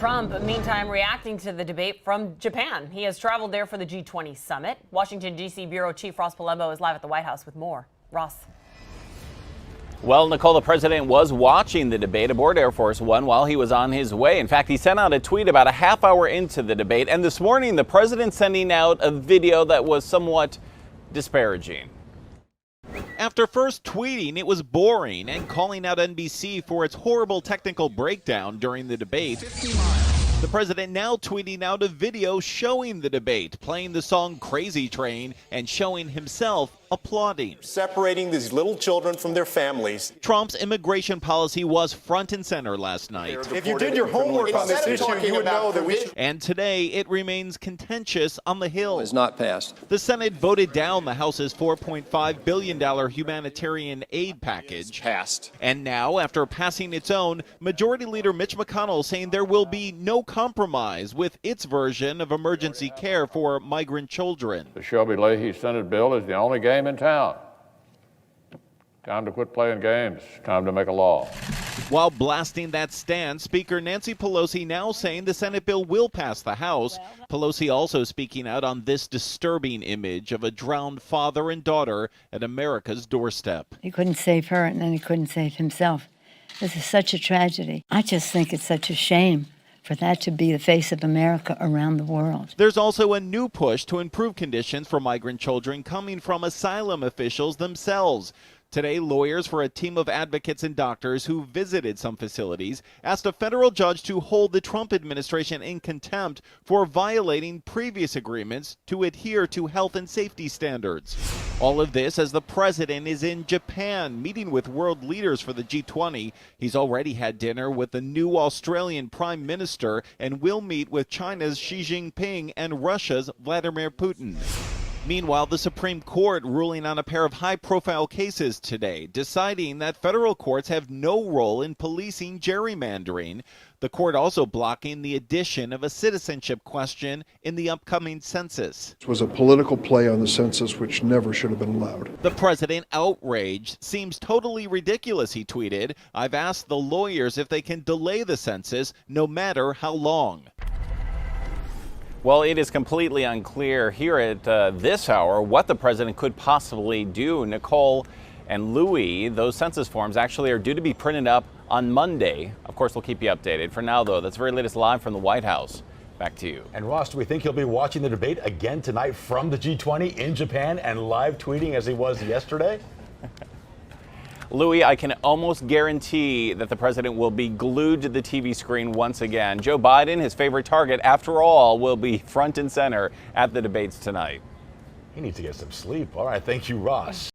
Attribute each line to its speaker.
Speaker 1: Trump, meantime, reacting to the debate from Japan. He has traveled there for the G20 Summit. Washington, D.C. Bureau Chief Ross Palumbo is live at the White House with more. Ross.
Speaker 2: Well, Nicole, the president was watching the debate aboard Air Force One while he was on his way. In fact, he sent out a tweet about a half hour into the debate. And this morning, the president sending out a video that was somewhat disparaging. After first tweeting it was boring and calling out NBC for its horrible technical breakdown during the debate, the president now tweeting out a video showing the debate, playing the song Crazy Train and showing himself applauding.
Speaker 3: Separating these little children from their families.
Speaker 2: Trump's immigration policy was front and center last night.
Speaker 3: If you did your homework on this issue, you would know that we should.
Speaker 2: And today it remains contentious on the Hill.
Speaker 4: Is not passed.
Speaker 2: The Senate voted down the House's $4.5 billion humanitarian aid package.
Speaker 3: Passed.
Speaker 2: And now, after passing its own, Majority Leader Mitch McConnell saying there will be no compromise with its version of emergency care for migrant children.
Speaker 5: The Shelby Leahy Senate bill is the only game in town. Time to quit playing games. Time to make a law.
Speaker 2: While blasting that stance, Speaker Nancy Pelosi now saying the Senate bill will pass the House. Pelosi also speaking out on this disturbing image of a drowned father and daughter at America's doorstep.
Speaker 6: He couldn't save her, and then he couldn't save himself. This is such a tragedy. I just think it's such a shame for that to be the face of America around the world.
Speaker 2: There's also a new push to improve conditions for migrant children coming from asylum officials themselves. Today, lawyers for a team of advocates and doctors who visited some facilities asked a federal judge to hold the Trump administration in contempt for violating previous agreements to adhere to health and safety standards. All of this as the president is in Japan meeting with world leaders for the G20. He's already had dinner with the new Australian Prime Minister and will meet with China's Xi Jinping and Russia's Vladimir Putin. Meanwhile, the Supreme Court ruling on a pair of high-profile cases today, deciding that federal courts have no role in policing gerrymandering. The court also blocking the addition of a citizenship question in the upcoming census.
Speaker 7: It was a political play on the census which never should have been allowed.
Speaker 2: The president outraged. Seems totally ridiculous, he tweeted. I've asked the lawyers if they can delay the census no matter how long.
Speaker 8: Well, it is completely unclear here at this hour what the president could possibly do. Nicole and Louis, those census forms actually are due to be printed up on Monday. Of course, we'll keep you updated. For now, though, that's the very latest live from the White House. Back to you.
Speaker 9: And Ross, do we think he'll be watching the debate again tonight from the G20 in Japan and live tweeting as he was yesterday?
Speaker 8: Louis, I can almost guarantee that the president will be glued to the TV screen once again. Joe Biden, his favorite target, after all, will be front and center at the debates tonight.
Speaker 9: He needs to get some sleep. All right, thank you, Ross.